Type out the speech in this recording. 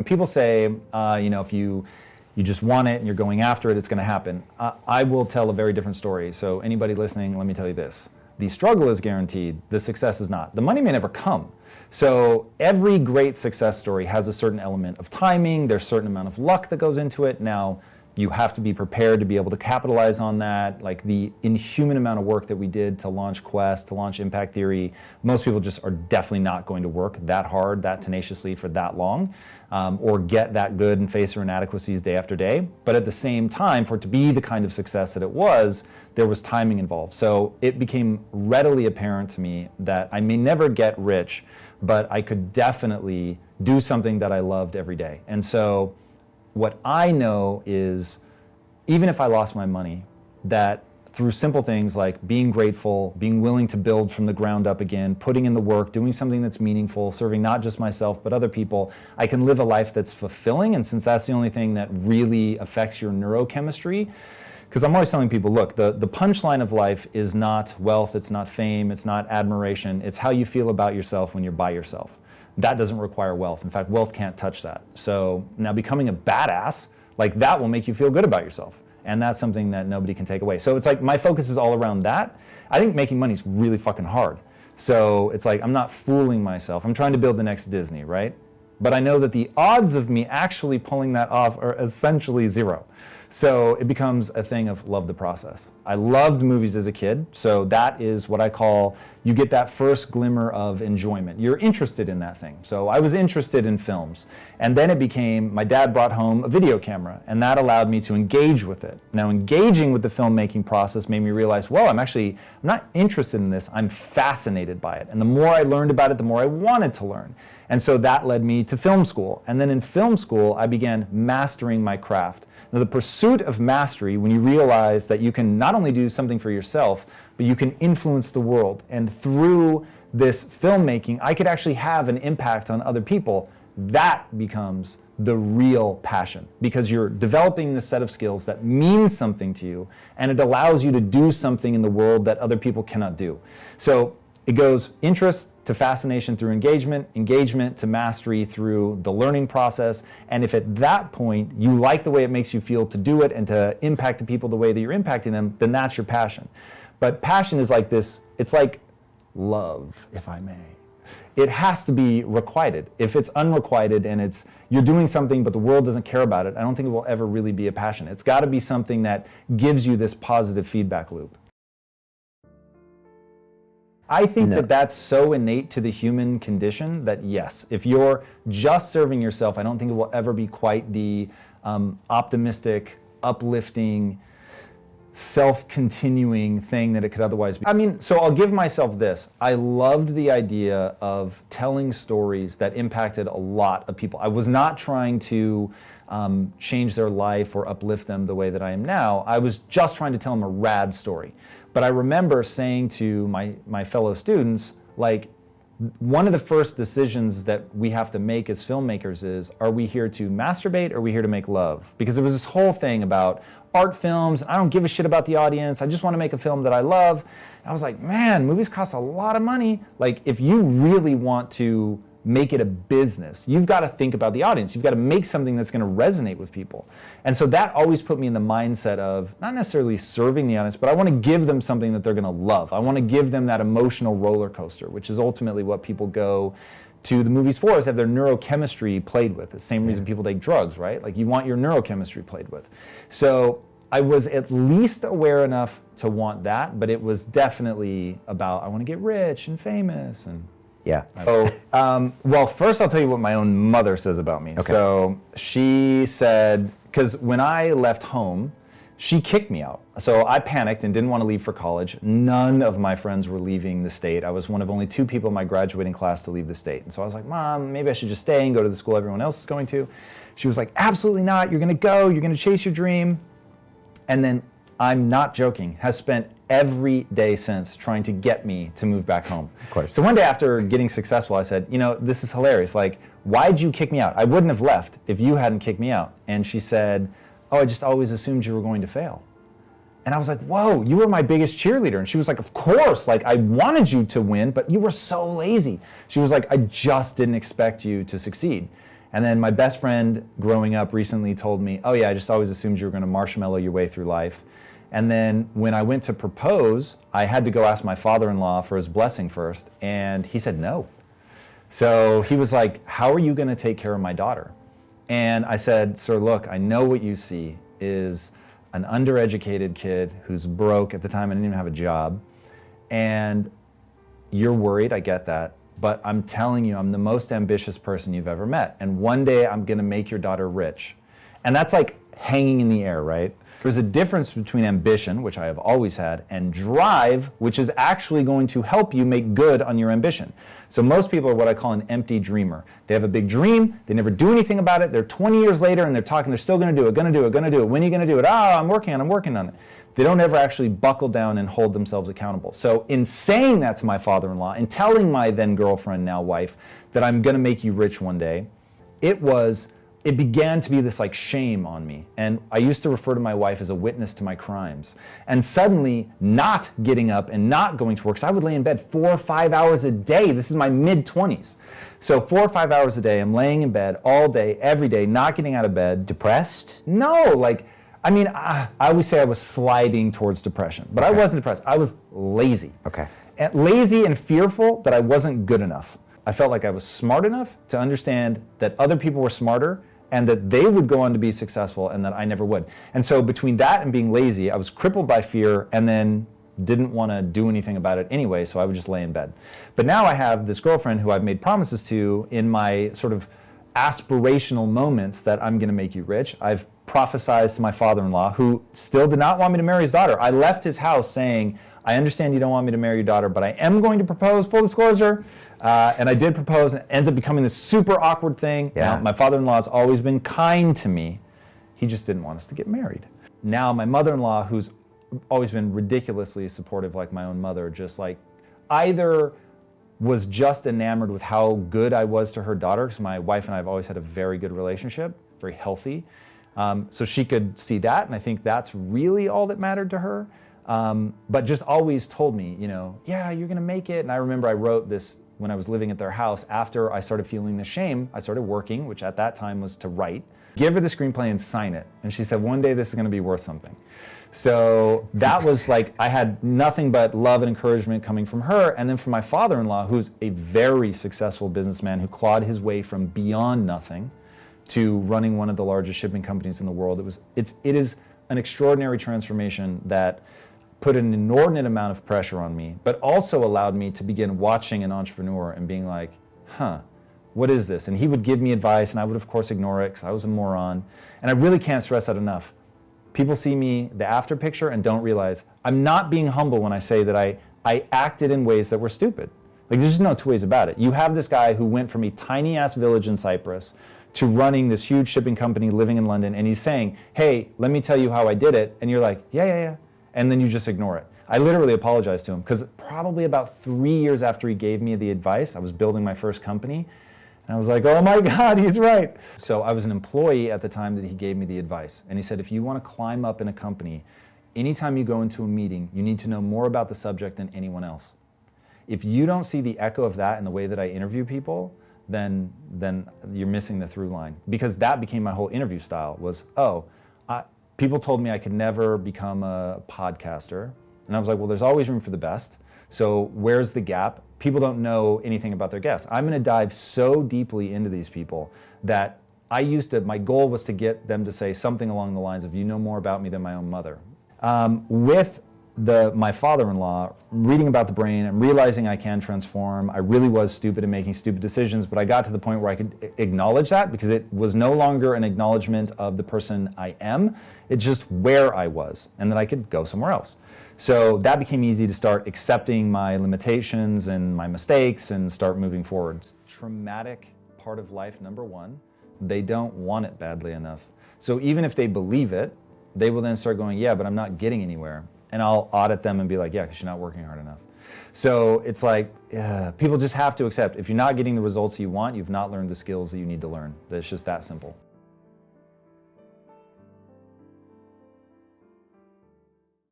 People say, if you just want it and you're going after it, it's going to happen. I will tell a very different story. So anybody listening, let me tell you this. The struggle is guaranteed. The success is not. The money may never come. So every great success story has a certain element of timing. There's a certain amount of luck that goes into it. Now, you have to be prepared to be able to capitalize on that. Like the inhuman amount of work that we did to launch Quest, to launch Impact Theory, most people just are definitely not going to work that hard, that tenaciously for that long, or get that good and face their inadequacies day after day. But at the same time, for it to be the kind of success that it was, there was timing involved. So it became readily apparent to me that I may never get rich, but I could definitely do something that I loved every day. And so what I know is, even if I lost my money, that through simple things like being grateful, being willing to build from the ground up again, putting in the work, doing something that's meaningful, serving not just myself but other people, I can live a life that's fulfilling. And since that's the only thing that really affects your neurochemistry, because I'm always telling people, look, the punchline of life is not wealth, it's not fame, it's not admiration, it's how you feel about yourself when you're by yourself. That doesn't require wealth. In fact, wealth can't touch that. So now becoming a badass, like that will make you feel good about yourself. And that's something that nobody can take away. So it's like my focus is all around that. I think making money is really fucking hard. So it's like I'm not fooling myself. I'm trying to build the next Disney, right? But I know that the odds of me actually pulling that off are essentially zero. So it becomes a thing of love the process. I loved movies as a kid, so that is what I call, you get that first glimmer of enjoyment. You're interested in that thing. So I was interested in films. And then it became, my dad brought home a video camera, and that allowed me to engage with it. Now, engaging with the filmmaking process made me realize, well, I'm not interested in this, I'm fascinated by it. And the more I learned about it, the more I wanted to learn. And so that led me to film school. And then in film school, I began mastering my craft. Now, the pursuit of mastery, when you realize that you can not only do something for yourself, but you can influence the world. And through this filmmaking, I could actually have an impact on other people. That becomes the real passion, because you're developing this set of skills that means something to you, and it allows you to do something in the world that other people cannot do. So it goes interest to fascination through engagement, engagement to mastery through the learning process. And if at that point you like the way it makes you feel to do it and to impact the people the way that you're impacting them, then that's your passion. But passion is like this, it's like love, if I may. It has to be requited. If it's unrequited and you're doing something but the world doesn't care about it, I don't think it will ever really be a passion. It's got to be something that gives you this positive feedback loop. I think that that's so innate to the human condition that yes, if you're just serving yourself, I don't think it will ever be quite the optimistic, uplifting, self-continuing thing that it could otherwise be. I mean, so I'll give myself this. I loved the idea of telling stories that impacted a lot of people. I was not trying to change their life or uplift them the way that I am now. I was just trying to tell them a rad story. But I remember saying to my fellow students, like, one of the first decisions that we have to make as filmmakers is, are we here to masturbate or are we here to make love? Because there was this whole thing about art films, and I don't give a shit about the audience, I just want to make a film that I love. And I was like, man, movies cost a lot of money. Like, if you really want to make it a business, you've got to think about the audience. You've got to make something that's going to resonate with people. And so that always put me in the mindset of not necessarily serving the audience, but I want to give them something that they're going to love. I want to give them that emotional roller coaster, which is ultimately what people go to the movies for, is have their neurochemistry played with. The same reason people take drugs, right? Like, you want your neurochemistry played with. So I was at least aware enough to want that, but it was definitely about, I want to get rich and famous and yeah. So, well, first I'll tell you what my own mother says about me. Okay. So she said, because when I left home, she kicked me out. So I panicked and didn't want to leave for college. None of my friends were leaving the state. I was one of only 2 people in my graduating class to leave the state. And so I was like, Mom, maybe I should just stay and go to the school everyone else is going to. She was like, absolutely not. You're going to go. You're going to chase your dream. And then, I'm not joking, has spent every day since trying to get me to move back home. Of course. So one day after getting successful, I said, this is hilarious. Like, why'd you kick me out? I wouldn't have left if you hadn't kicked me out. And she said, oh, I just always assumed you were going to fail. And I was like, whoa, you were my biggest cheerleader. And she was like, of course, like, I wanted you to win, but you were so lazy. She was like, I just didn't expect you to succeed. And then my best friend growing up recently told me, oh yeah, I just always assumed you were going to marshmallow your way through life. And then when I went to propose, I had to go ask my father-in-law for his blessing first, and he said no. So he was like, how are you going to take care of my daughter? And I said, sir, look, I know what you see is an undereducated kid who's broke. At the time, I didn't even have a job. And you're worried, I get that. But I'm telling you, I'm the most ambitious person you've ever met. And one day I'm going to make your daughter rich. And that's like hanging in the air, right? There's a difference between ambition, which I have always had, and drive, which is actually going to help you make good on your ambition. So most people are what I call an empty dreamer. They have a big dream, they never do anything about it, they're 20 years later and they're talking, they're still going to do it, going to do it, going to do it. When are you going to do it? I'm working on it. They don't ever actually buckle down and hold themselves accountable. So in saying that to my father-in-law and telling my then girlfriend, now wife, that I'm going to make you rich one day, it began to be this like shame on me. And I used to refer to my wife as a witness to my crimes. And suddenly not getting up and not going to work, because I would lay in bed 4 or 5 hours a day. This is my mid-20s. So 4 or 5 hours a day, I'm laying in bed all day, every day, not getting out of bed. Depressed? No, I always say I was sliding towards depression, but okay. I wasn't depressed. I was lazy. Okay. And lazy and fearful that I wasn't good enough. I felt like I was smart enough to understand that other people were smarter and that they would go on to be successful and that I never would. And so between that and being lazy, I was crippled by fear and then didn't want to do anything about it anyway, so I would just lay in bed. But now I have this girlfriend who I've made promises to in my sort of aspirational moments that I'm going to make you rich. I've prophesized to my father-in-law, who still did not want me to marry his daughter. I left his house saying, I understand you don't want me to marry your daughter, but I am going to propose, full disclosure. And I did propose, and it ends up becoming this super awkward thing. Yeah. Now, my father-in-law has always been kind to me. He just didn't want us to get married. Now my mother-in-law, who's always been ridiculously supportive like my own mother, just like either was just enamored with how good I was to her daughter, because my wife and I have always had a very good relationship, very healthy. So she could see that, and I think that's really all that mattered to her. But just always told me, yeah, you're gonna make it. And I remember I wrote this when I was living at their house. After I started feeling the shame, I started working, which at that time was to write. Give her the screenplay and sign it. And she said, one day this is gonna be worth something. So that was like, I had nothing but love and encouragement coming from her. And then from my father-in-law, who's a very successful businessman who clawed his way from beyond nothing to running one of the largest shipping companies in the world. It is an extraordinary transformation that put an inordinate amount of pressure on me, but also allowed me to begin watching an entrepreneur and being like, what is this? And he would give me advice, and I would of course ignore it because I was a moron. And I really can't stress that enough. People see me, the after picture, and don't realize I'm not being humble when I say that I acted in ways that were stupid. Like, there's just no two ways about it. You have this guy who went from a tiny ass village in Cyprus to running this huge shipping company living in London, and he's saying, hey, let me tell you how I did it. And you're like, yeah. And then you just ignore it. I literally apologized to him because probably about 3 years after he gave me the advice, I was building my first company, and I was like, oh my God, he's right. So I was an employee at the time that he gave me the advice. And he said, if you want to climb up in a company, anytime you go into a meeting, you need to know more about the subject than anyone else. If you don't see the echo of that in the way that I interview people, then you're missing the through line. Because that became my whole interview style was, people told me I could never become a podcaster. And I was like, well, there's always room for the best. So where's the gap? People don't know anything about their guests. I'm gonna dive so deeply into these people that my goal was to get them to say something along the lines of, you know more about me than my own mother. With my father-in-law, reading about the brain and realizing I can transform, I really was stupid at making stupid decisions, but I got to the point where I could acknowledge that because it was no longer an acknowledgement of the person I am, it's just where I was, and that I could go somewhere else. So that became easy to start accepting my limitations and my mistakes and start moving forward. Traumatic part of life, number one, they don't want it badly enough. So even if they believe it, they will then start going, yeah, but I'm not getting anywhere. And I'll audit them and be like, yeah, because you're not working hard enough. So it's like, people just have to accept, if you're not getting the results you want, you've not learned the skills that you need to learn. It's just that simple.